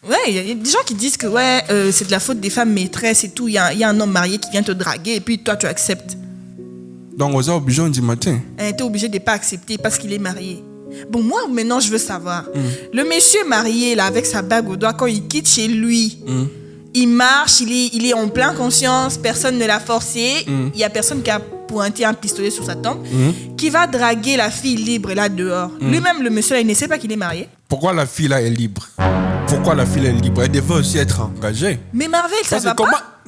Ouais, il y a des gens qui disent que c'est de la faute des femmes maîtresses et tout. Il y a un homme marié qui vient te draguer et puis toi, tu acceptes. Donc, on est obligé du matin. T'es obligé de ne pas accepter parce qu'il est marié. Bon, moi, maintenant, je veux savoir. Le monsieur marié, là, avec sa bague au doigt, quand il quitte chez lui, il marche, il est en pleine conscience, personne ne l'a forcé, il n'y a personne qui a pointé un pistolet sur sa tempe, qui va draguer la fille libre là dehors. Lui-même, le monsieur là, il ne sait pas qu'il est marié. Pourquoi la fille là est libre? Pourquoi la fille là est libre? Elle devait aussi être engagée. Mais Marvel, ça va pas.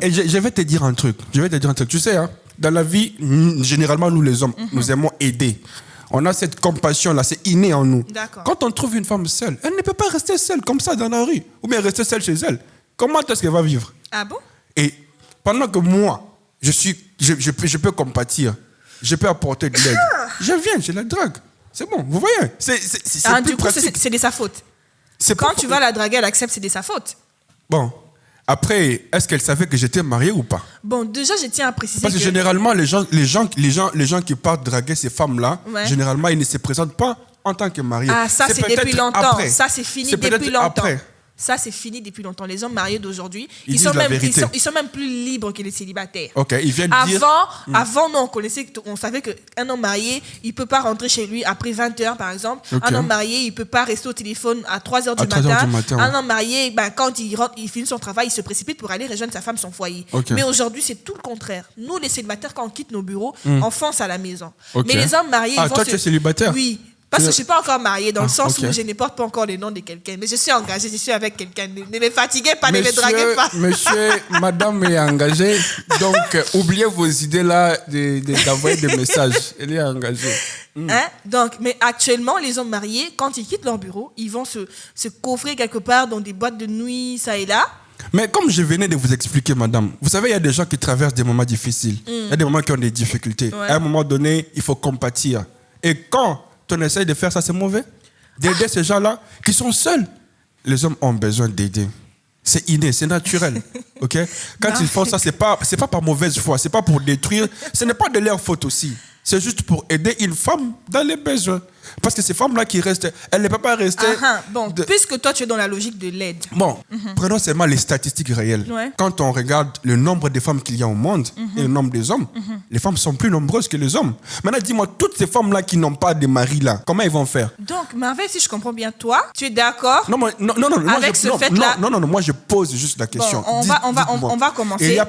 Je vais te dire un truc. Tu sais, hein, dans la vie, généralement, nous les hommes, nous aimons aider. On a cette compassion-là, c'est inné en nous. D'accord. Quand on trouve une femme seule, elle ne peut pas rester seule comme ça dans la rue, ou bien rester seule chez elle. Comment est-ce qu'elle va vivre? Ah bon? Et pendant que moi, je peux compatir, je peux apporter de l'aide, je viens, je la drague. C'est bon, vous voyez? C'est du coup, c'est de sa faute. Quand tu vas la draguer, elle accepte, c'est de sa faute. Bon. Après, est-ce qu'elle savait que j'étais marié ou pas? Bon, déjà, je tiens à préciser parce que généralement, les gens qui partent draguer ces femmes-là, généralement, ils ne se présentent pas en tant que mariés. Ah, ça, c'est depuis longtemps. Après. Ça, c'est fini depuis longtemps. Après. Ça, c'est fini depuis longtemps. Les hommes mariés d'aujourd'hui, ils sont même plus libres que les célibataires. Ok, ils viennent dire... Avant, non, on savait qu'un homme marié, il ne peut pas rentrer chez lui après 20h, par exemple. Okay. Un homme marié, il ne peut pas rester au téléphone à 3h du matin. Un homme marié, quand il finit son travail, il se précipite pour aller rejoindre sa femme, son foyer. Okay. Mais aujourd'hui, c'est tout le contraire. Nous, les célibataires, quand on quitte nos bureaux, on fonce à la maison. Okay. Mais les hommes mariés... toi, tu es célibataire? Oui. Parce que je ne suis pas encore mariée, dans le sens où je ne porte pas encore le nom de quelqu'un. Mais je suis engagée, je suis avec quelqu'un. Ne les fatiguez pas, ne les draguez pas. Madame est engagée. Donc, oubliez vos idées là d'envoyer des messages. Elle est engagée. Donc, mais actuellement, les hommes mariés, quand ils quittent leur bureau, ils vont se coffrer quelque part dans des boîtes de nuit, ça et là. Mais comme je venais de vous expliquer, madame, vous savez, il y a des gens qui traversent des moments difficiles. Il y a des moments qui ont des difficultés. Ouais. À un moment donné, il faut compatir. Et quand on essaye de faire ça, c'est mauvais. D'aider ces gens-là qui sont seuls. Les hommes ont besoin d'aider. C'est inné, c'est naturel. Okay? Quand ils font ça, c'est pas par mauvaise foi, c'est pas pour détruire. Ce n'est pas de leur faute aussi. C'est juste pour aider une femme dans les besoins. Parce que ces femmes-là qui restent, elles ne peuvent pas rester... puisque toi, tu es dans la logique de l'aide. Bon, prenons seulement les statistiques réelles. Ouais. Quand on regarde le nombre de femmes qu'il y a au monde et le nombre des hommes, les femmes sont plus nombreuses que les hommes. Maintenant, dis-moi, toutes ces femmes-là qui n'ont pas de mari, là, comment elles vont faire? Donc, Marvel, si je comprends bien, toi, tu es d'accord avec ce fait-là? Non, moi, je pose juste la question. Bon, on va commencer. Et il y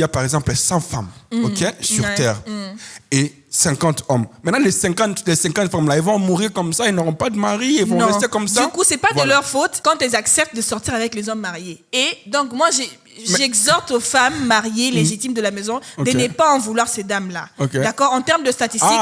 a par exemple 100 femmes sur Terre. Et 50 hommes. Maintenant, les 50 femmes-là, elles vont mourir comme ça, ils n'auront pas de mari, ils vont rester comme ça. Du coup, c'est pas de leur faute quand elles acceptent de sortir avec les hommes mariés. Et donc, moi, j'exhorte aux femmes mariées légitimes de la maison de ne pas en vouloir ces dames-là. Okay. D'accord? En termes de statistiques,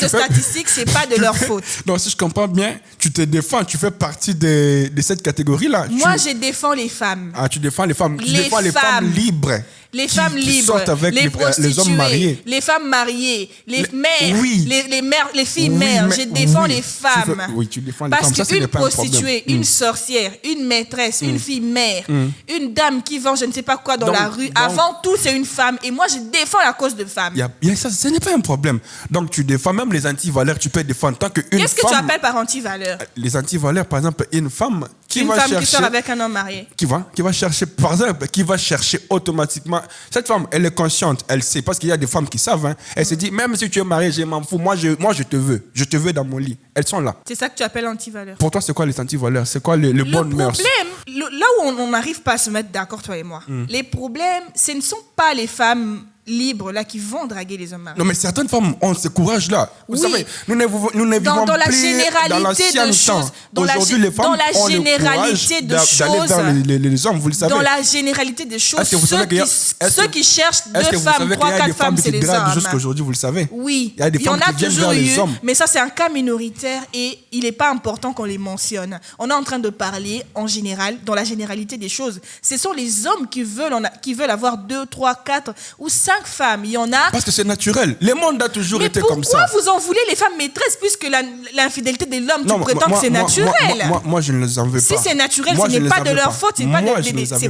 statistiques, c'est pas de leur faute. Donc, si je comprends bien, tu te défends, tu fais partie de cette catégorie-là. Moi, je défends les femmes. Ah, tu défends les femmes. Tu défends les femmes libres. Les femmes libres, sortent avec les hommes mariés. Les femmes mariées, les mères, les filles mères. Je défends les femmes. Tu défends les femmes. Parce qu'une prostituée, une sorcière, une maîtresse, une fille mère, une dame qui vend je ne sais pas quoi dans la rue, avant tout, c'est une femme. Et moi, je défends la cause de femmes. Ça, ce n'est pas un problème. Donc, tu défends même les antivaleurs, tu peux défendre tant qu'une femme... Qu'est-ce que tu appelles par antivaleur? Les antivaleurs, par exemple, une femme qui sort avec un homme marié. Qui va chercher, par exemple, qui va chercher automatiquement. Cette femme, elle est consciente, elle sait, parce qu'il y a des femmes qui savent. Elle se dit, même si tu es marié, je m'en fous. Moi, je te veux. Je te veux dans mon lit. Elles sont là. C'est ça que tu appelles antivaleur. Pour toi, c'est quoi les antivaleurs? C'est quoi les bonnes mœurs? Le problème, là où on n'arrive pas à se mettre d'accord, toi et moi, les problèmes, ce ne sont pas les femmes libres là qui vont draguer les hommes mariés. Non, mais certaines femmes ont ce courage-là. Vous savez, nous ne vivons dans la plus généralité dans de choses. Aujourd'hui, les femmes ont le courage d'aller vers les hommes, vous le savez. Dans la généralité des choses, ceux qui cherchent 2 femmes, 3, 4 femmes, c'est les hommes. Jusqu'aujourd'hui, vous le savez. Oui, il y a des femmes qui viennent vers les hommes. Mais ça, c'est un cas minoritaire et il n'est pas important qu'on les mentionne. On est en train de parler en général, dans la généralité des choses. Ce sont les hommes qui veulent avoir 2, 3, 4 ou 5 femmes, il y en a. Parce que c'est naturel. Le monde a toujours été comme ça. Mais pourquoi vous en voulez les femmes maîtresses puisque l'infidélité de l'homme, tu prétends que c'est naturel? Moi, je ne les en veux pas. Si c'est naturel, ce n'est pas de leur faute, c'est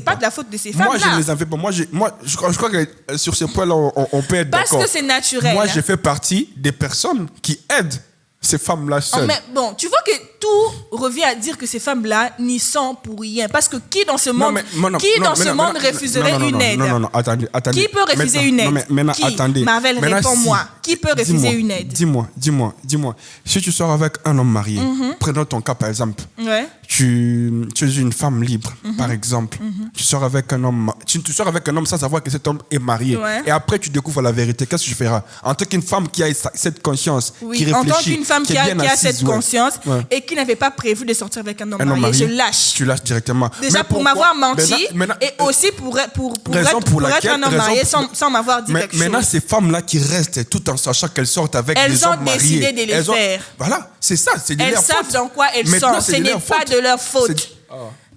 pas de la faute de ces femmes-là. Moi, je ne les en veux pas. Je crois que sur ce point-là, on peut être d'accord. Parce que c'est naturel. Moi, je fais partie des personnes qui aident ces femmes-là seules. Mais bon, tu vois que tout revient à dire que ces femmes-là n'y sont pour rien. Parce que qui dans ce monde, refuserait une aide? Non, attendez. Qui peut refuser une aide? Qui? Attendez. Marvel, réponds-moi. Qui peut refuser une aide? Dis-moi. Si tu sors avec un homme marié, prenons ton cas par exemple. Ouais. Tu es une femme libre, par exemple. Tu sors avec un homme, sans savoir que cet homme est marié. Ouais. Et après, tu découvres la vérité. Qu'est-ce que tu feras? En tant qu'une femme qui a cette conscience, qui réfléchit, en tant qu'une femme qui a cette conscience et qui n'avait pas prévu de sortir avec un homme marié, je lâche. Tu lâches directement. Déjà pour m'avoir menti et aussi pour être un homme marié sans m'avoir dit quelque chose. Maintenant, ces femmes-là qui restent tout en sachant qu'elles sortent avec des hommes mariés. Elles ont décidé de les faire. Voilà, c'est ça. C'est de leur faute. Elles savent dans quoi elles sont. Ce n'est pas de leur faute.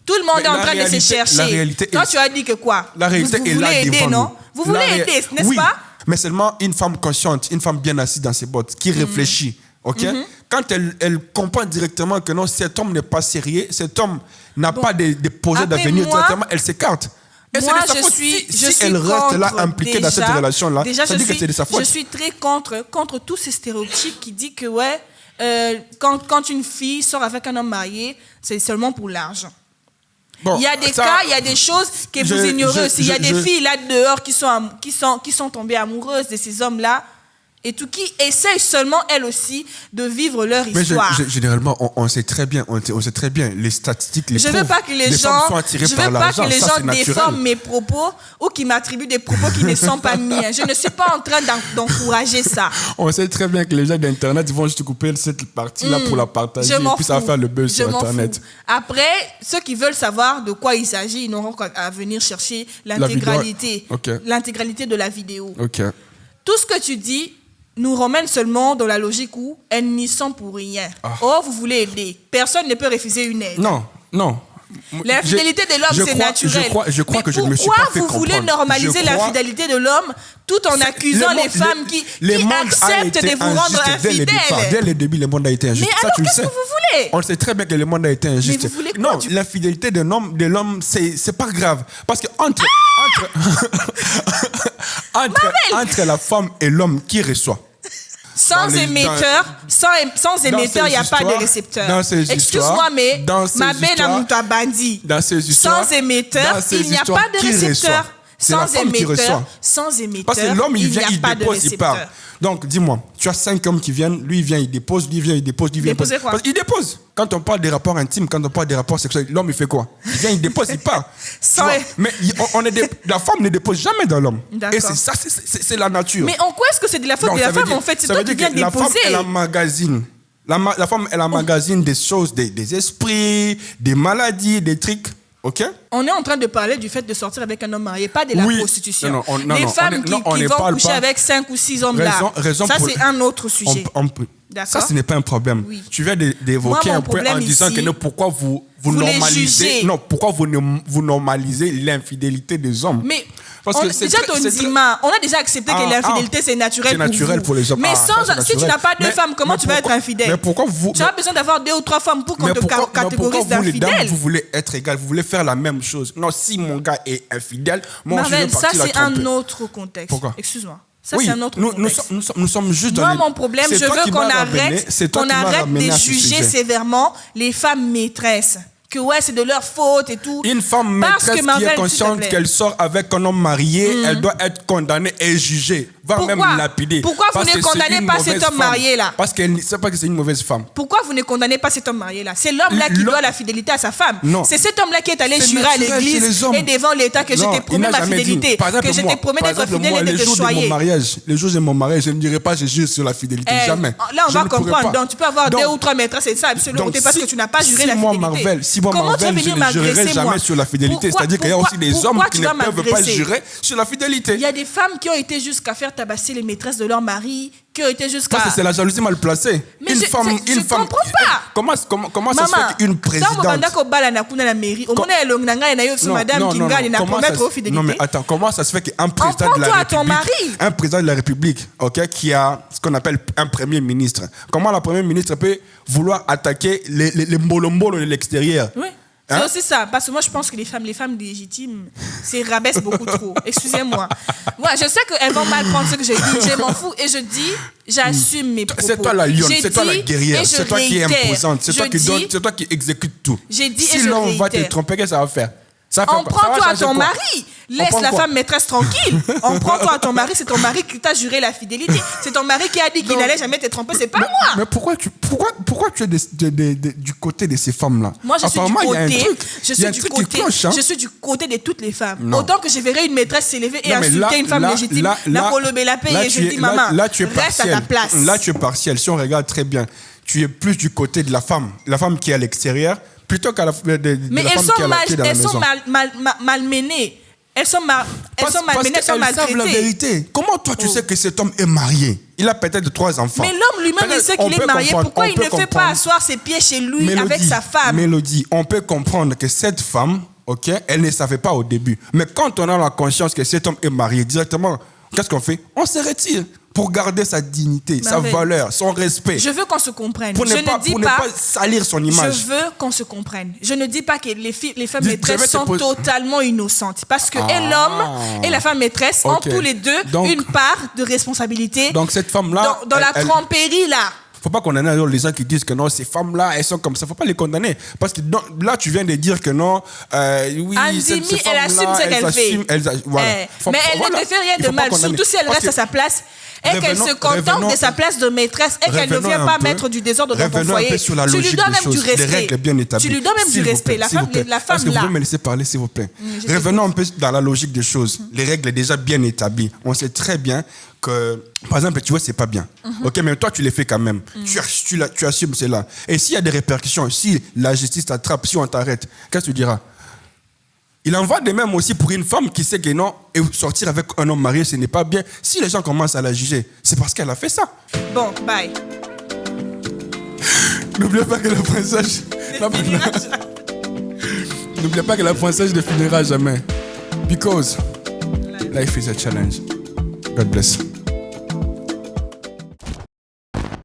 Tout le monde est en train de se chercher. Toi, tu as dit que quoi? La réalité est là devant nous. Vous voulez aider, n'est-ce pas? Mais seulement une femme consciente, une femme bien assise dans ses bottes, qui réfléchit. Ok? Quand elle comprend directement que non, cet homme n'est pas sérieux, cet homme n'a pas de projet d'avenir directement, elle s'écarte. Et moi, si elle reste là impliquée dans cette relation-là, ça dit que c'est de sa faute. Je suis très contre tous ces stéréotypes qui disent que quand une fille sort avec un homme marié, c'est seulement pour l'argent. Bon, il y a des cas, il y a des choses que vous ignorez aussi. Il y a des filles là dehors qui sont tombées amoureuses de ces hommes-là et tout, qui essayent seulement elles aussi de vivre leur histoire. Mais généralement, on sait très bien, les statistiques, les veux pas que les gens, je veux pas que les gens déforment mes propos ou qui m'attribuent des propos qui ne sont pas miens. Je ne suis pas en train d'encourager ça. On sait très bien que les gens d'Internet vont juste couper cette partie-là pour la partager et puis ça va faire le buzz sur Internet. Après, ceux qui veulent savoir de quoi il s'agit, ils n'auront qu'à venir chercher l'intégralité de la vidéo. Okay. Tout ce que tu dis nous ramène seulement dans la logique où elles n'y sont pour rien. Oh, vous voulez aider. Personne ne peut refuser une aide. Non. L'infidélité de l'homme, c'est naturel. Je crois que je ne me suis pas fait comprendre. Pourquoi vous voulez normaliser l'infidélité de l'homme tout en accusant les femmes qui acceptent de vous rendre infidèles? Dès le début, le monde a été injuste. Mais alors, qu'est-ce que vous voulez? On sait très bien que le monde a été injuste. Mais vous voulez quoi? Non, l'infidélité de l'homme, c'est pas grave. Parce que entre la femme et l'homme, qui reçoit? Sans émetteur, il n'y a pas de récepteur. Excuse-moi, mais ma belle a bandi. Sans émetteur, il n'y a pas de récepteur. Sans émetteur, parce que l'homme, il vient, il dépose, il part. Donc, dis-moi, tu as 5 hommes qui viennent, lui, il vient, il dépose, lui, il vient, il dépose, lui, il vient. Déposer quoi? Il dépose. Quand on parle des rapports intimes, quand on parle des rapports sexuels, l'homme, il fait quoi? Il vient, il dépose, il part. Mais la femme ne dépose jamais dans l'homme. Et c'est ça, c'est la nature. Mais en quoi est-ce que c'est de la faute de la femme, en fait? C'est toi qui viens déposer. La femme, elle emmagasine. La femme, elle emmagasine des choses, des esprits, des maladies, des trucs. Okay. On est en train de parler du fait de sortir avec un homme marié, pas de la prostitution. Les femmes qui vont coucher avec 5 ou 6 hommes là, ça c'est un autre sujet. Ça, ce n'est pas un problème. Oui. Tu viens d'évoquer un point en disant que pourquoi vous normalisez, vous normalisez l'infidélité des hommes. Mais déjà, Tonzima, on a déjà accepté que l'infidélité c'est naturel. C'est naturel pour les hommes. Mais si tu n'as pas 2 femmes, comment tu vas être infidèle? Mais pourquoi tu as besoin d'avoir 2 ou 3 femmes pour qu'on te catégorise d'infidèle. Vous voulez être égal, vous voulez faire la même chose. Non, si mon gars est infidèle, moi je veux partir ça c'est un autre contexte. Pourquoi? Excuse-moi. Ça, c'est un autre contexte. Nous sommes juste dans mon problème, je veux qu'on arrête de juger sévèrement les femmes maîtresses. Que c'est de leur faute et tout. Une femme maîtresse qui est consciente qu'elle sort avec un homme marié, elle doit être condamnée et jugée, voire même lapidée. Pourquoi vous ne condamnez pas cet homme marié là? Parce qu'elle ne sait pas que c'est une mauvaise femme. Pourquoi vous ne condamnez pas cet homme marié là? C'est l'homme là qui doit la fidélité à sa femme. Non. C'est cet homme là qui est allé jurer à l'église et devant l'État que je te promets ma fidélité, que je te promets d'être fidèle et de te choyer. Les jours de mon mariage, je ne dirai pas je jure sur la fidélité, jamais. Là on va comprendre. Donc tu peux avoir 2 ou 3 maîtresses et ça absolument parce que tu n'as pas juré la fidélité. Comment tu vas venir je ne jurerai jamais sur la fidélité. C'est-à-dire qu'il y a aussi des hommes qui ne peuvent pas jurer sur la fidélité. Il y a des femmes qui ont été jusqu'à faire tabasser les maîtresses de leur mari, qui ont été jusqu'à... Parce que c'est la jalousie mal placée. Mais je comprends pas. Comment ça se fait qu'une présidente... Non mais attends, comment ça se fait qu'un président de la République, un président de la République, qui a ce qu'on appelle un premier ministre, comment la première ministre peut vouloir attaquer les mbolombolo de l'extérieur? Oui. C'est aussi ça. Parce que moi, je pense que les femmes légitimes, c'est rabaisse beaucoup trop. Excusez-moi. Moi, je sais qu'elles vont mal prendre ce que je dis. Je m'en fous et je dis, j'assume mes propos. C'est toi la lionne, c'est toi la guerrière, c'est toi qui es imposante, c'est toi qui donne, c'est toi qui exécute tout. J'ai dit si l'homme va te tromper, qu'est-ce que ça va faire? On prend toi à ton mari. Laisse la femme maîtresse tranquille. On prend toi à ton mari. C'est ton mari qui t'a juré la fidélité. C'est ton mari qui a dit qu'il n'allait jamais te tromper. C'est pas moi. Mais pourquoi tu es du côté de ces femmes-là? Moi, je suis du côté de toutes les femmes. Non. Autant que je verrai une maîtresse s'élever et insulter une femme légitime. Et je dis, maman, reste à ta place. Là, tu es partiel. Si on regarde très bien, tu es plus du côté de la femme qui est à l'extérieur, plutôt qu'à la femme qui est à la maison. Elles sont malmenées. Elles sont malmenées, elles sont maltraitées. Savent la vérité. Comment toi, tu sais que cet homme est marié? Il a peut-être 3 enfants. Mais l'homme lui-même, il sait qu'il est marié. Pourquoi il ne fait pas asseoir ses pieds chez lui avec sa femme? Mélodie, on peut comprendre que cette femme, elle ne savait pas au début. Mais quand on a la conscience que cet homme est marié, directement, qu'est-ce qu'on fait? On se retire. Pour garder sa dignité, sa valeur, son respect. Je veux qu'on se comprenne. Pour ne pas salir son image. Je veux qu'on se comprenne. Je ne dis pas que les femmes maîtresses sont totalement innocentes. Parce que et l'homme et la femme maîtresse ont tous les deux une part de responsabilité. Donc cette femme-là... Dans la tromperie, là. Faut pas condamner les gens qui disent que non, ces femmes-là, elles sont comme ça. Faut pas les condamner. Parce que là, tu viens de dire que non, oui, Andimi, elle assume ce qu'elle fait. Voilà. Mais elle ne te fait rien de mal, surtout si elle reste à sa place et qu'elle se contente de sa place de maîtresse et qu'elle ne vient pas mettre du désordre dans ton foyer. Tu lui dois même du respect. Les règles bien établies. Tu lui dois même du respect. La femme là. Est-ce que vous pouvez me laisser parler, s'il vous plaît? Revenons un peu dans la logique des choses. Les règles déjà bien établies. On sait très bien que, par exemple, tu vois, c'est pas bien. Ok, mais toi, tu les fais quand même. Tu assumes cela. Et s'il y a des répercussions, si la justice t'attrape, si on t'arrête, qu'est-ce que tu diras? Il en va de même aussi pour une femme qui sait que non, et sortir avec un homme marié, ce n'est pas bien. Si les gens commencent à la juger, c'est parce qu'elle a fait ça. Bon, bye. N'oubliez pas que la princesse... N'oubliez pas que la princesse ne finira jamais. Because life is a challenge. God bless.